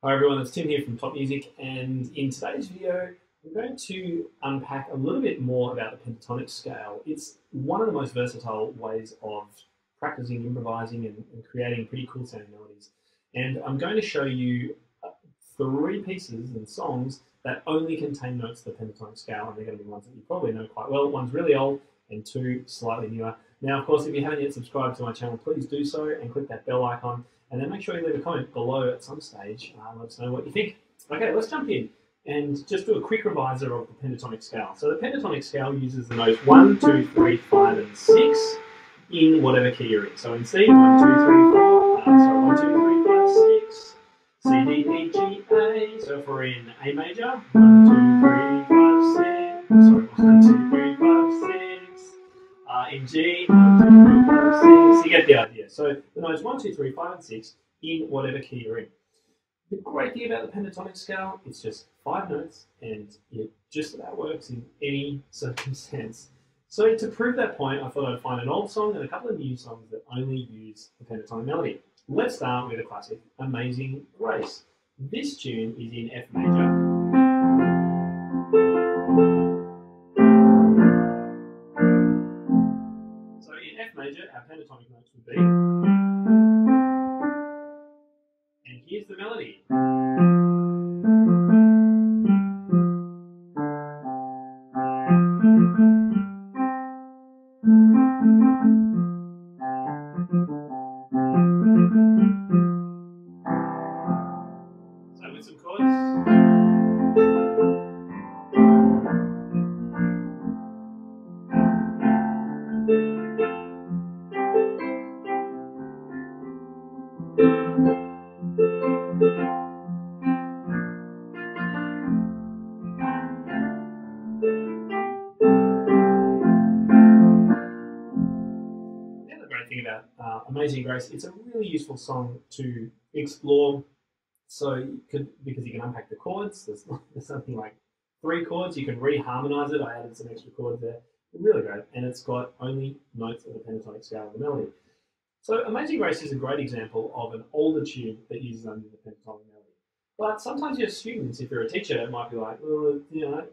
Hi everyone, it's Tim here from Top Music, and in today's video I'm going to unpack a little bit more about the pentatonic scale. It's one of the most versatile ways of practicing, improvising and creating pretty cool sounding melodies. And I'm going to show you three pieces and songs that only contain notes of the pentatonic scale, and they're going to be ones that you probably know quite well. One's really old and two slightly newer. Now, of course, if you haven't yet subscribed to my channel, please do so and click that bell icon. And then make sure you leave a comment below at some stage. Let us know what you think. Okay, let's jump in and just do a quick revisor of the pentatonic scale. So the pentatonic scale uses the notes 1, 2, 3, 5, and 6 in whatever key you're in. So in C, 1, 2, 3, 4, 1, 2, 3, 5, 6, C, D, E, G, A. So if we're in A major, 1, 2, 3, 5, 6. Sorry, 1, 2, 3, 5, 6. In G, 1, 2, 3, 5, 6. You get the idea. So the notes 1, 2, 3, 5, and 6 in whatever key you're in. The great thing about the pentatonic scale, it's just 5 notes and it just about works in any circumstance. So to prove that point, I thought I'd find an old song and a couple of new songs that only use the pentatonic melody. Let's start with a classic, Amazing Grace. This tune is in F major. Our pentatonic notes would be, and here's the melody. So with some chords. Thing about Amazing Grace, it's a really useful song to explore. So because you can unpack the chords, there's something like 3 chords, you can reharmonize it. I added some extra chords there. Really great, and it's got only notes of the pentatonic scale of the melody. So Amazing Grace is a great example of an older tune that uses only the pentatonic melody. But sometimes your students, if you're a teacher, it might be like, well, you know,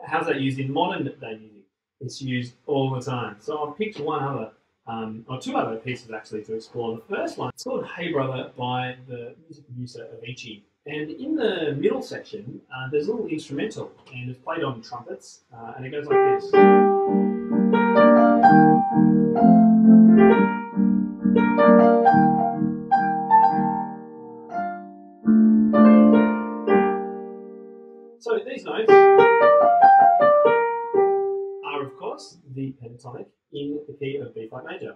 how's that used in modern day music? It's used all the time. So I've picked one other or 2 other pieces actually to explore. The first one, it's called Hey Brother by the music producer Avicii. And in the middle section, there's a little instrumental, and it's played on trumpets, and it goes like this. So these notes are, of course, the pentatonic in the key of B flat major.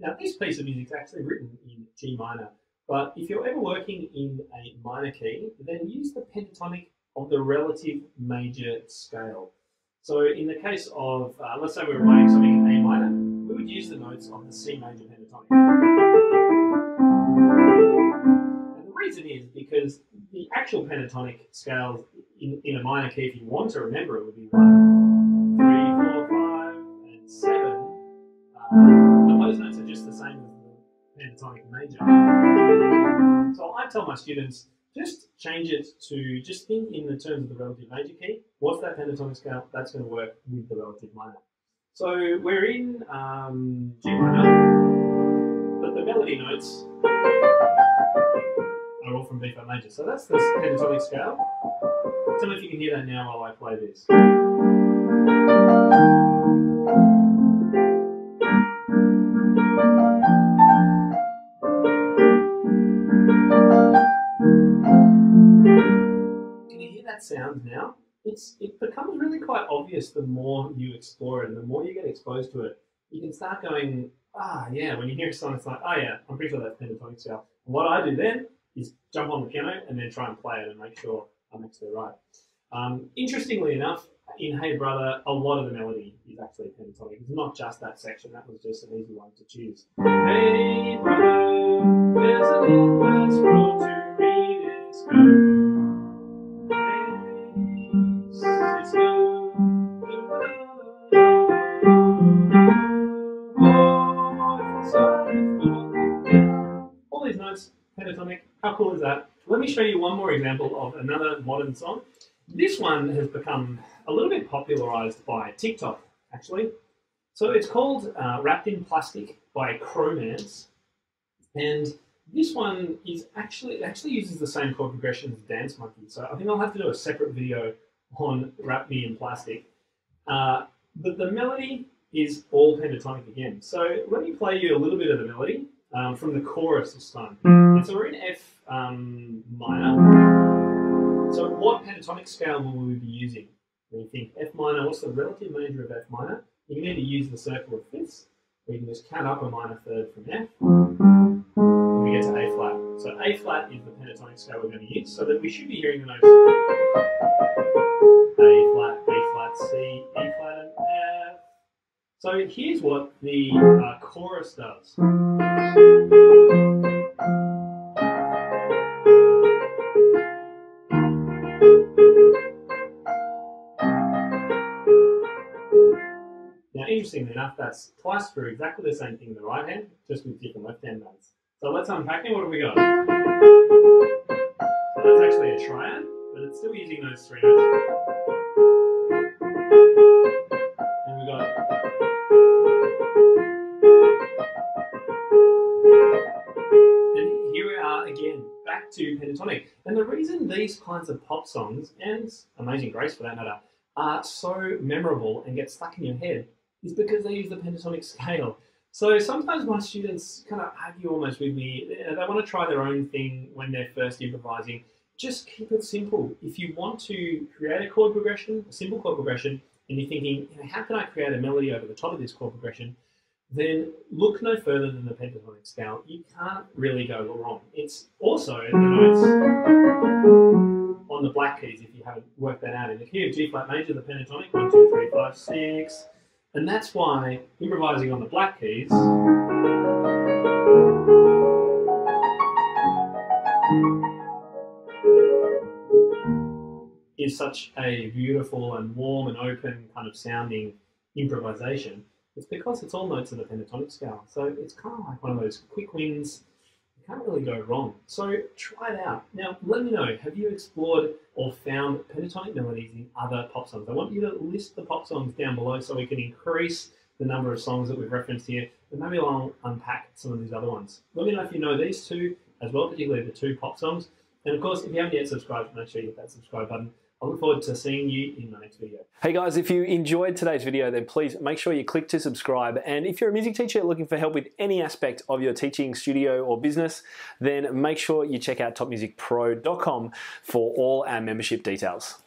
Now, this piece of music is actually written in G minor, but if you're ever working in a minor key, then use the pentatonic of the relative major scale. So in the case of, let's say we were writing something in A minor, we would use the notes of the C major pentatonic. And the reason is because the actual pentatonic scales in a minor key, if you want to remember it, would be 1, 3, 4, 5, and 7. But those notes are just the same as the pentatonic major. So I tell my students, just change it to, just think in the terms of the relative major key. What's that pentatonic scale? That's going to work with the relative minor. So we're in G minor, but the melody notes are all from B flat major. So that's the pentatonic scale. Tell me if you can hear that now while I play this. Can you hear that sound now? It becomes really quite obvious the more you explore it and the more you get exposed to it. You can start going, yeah, when you hear a song, it's like, oh yeah, I'm pretty sure that's pentatonic scale. And what I do then is jump on the piano and then try and play it and make sure I'm actually right. Interestingly enough, in Hey Brother, a lot of the melody is actually pentatonic. It's not just that section, that was just an easy one to choose. Hey brother, there's an endless road to read and go. All these notes, pentatonic, Pentatonic. How cool is that? Let me show you one more example of another modern song. This one has become a little bit popularized by TikTok, actually. So it's called Wrapped in Plastic by Cromance. And this one is actually uses the same chord progression as Dance Monkey. So I think I'll have to do a separate video on Wrap Me in Plastic. But the melody is all pentatonic again. So let me play you a little bit of the melody from the chorus this time. And so we're in F minor. So what pentatonic scale will we be using? When you think F minor, what's the relative major of F minor? You can either use the circle of fifths, or you can just count up a minor third from F, and we get to A flat. So A flat is the pentatonic scale we're going to use, so that we should be hearing the notes A flat, B flat, C, E flat, and F. So here's what the chorus does. Now, interestingly enough, that's twice through exactly the same thing in the right hand, just with different left hand notes. So let's unpack it. What have we got? So that's actually a triad, but it's still using those three notes. And we've got. And here we are again, back to pentatonic. And the reason these kinds of pop songs, and Amazing Grace for that matter, are so memorable and get stuck in your head is because they use the pentatonic scale. So sometimes my students kind of argue almost with me. They want to try their own thing when they're first improvising. Just keep it simple. If you want to create a chord progression, a simple chord progression, and you're thinking, how can I create a melody over the top of this chord progression? Then look no further than the pentatonic scale. You can't really go wrong. It's also the notes on the black keys, if you haven't worked that out. In the key of G flat major, the pentatonic, 1, 2, 3, 5, 6. And that's why improvising on the black keys is such a beautiful and warm and open kind of sounding improvisation. It's because it's all notes of the pentatonic scale. So it's kind of like one of those quick wins. You can't really go wrong. So try it out. Now, let me know, have you explored or found pentatonic melodies in other pop songs? I want you to list the pop songs down below so we can increase the number of songs that we've referenced here, and maybe I'll unpack some of these other ones. Let me know if you know these two as well, particularly the two pop songs. And of course, if you haven't yet subscribed, make sure you hit that subscribe button. I look forward to seeing you in the next video. Hey guys, if you enjoyed today's video, then please make sure you click to subscribe. And if you're a music teacher looking for help with any aspect of your teaching studio or business, then make sure you check out topmusicpro.com for all our membership details.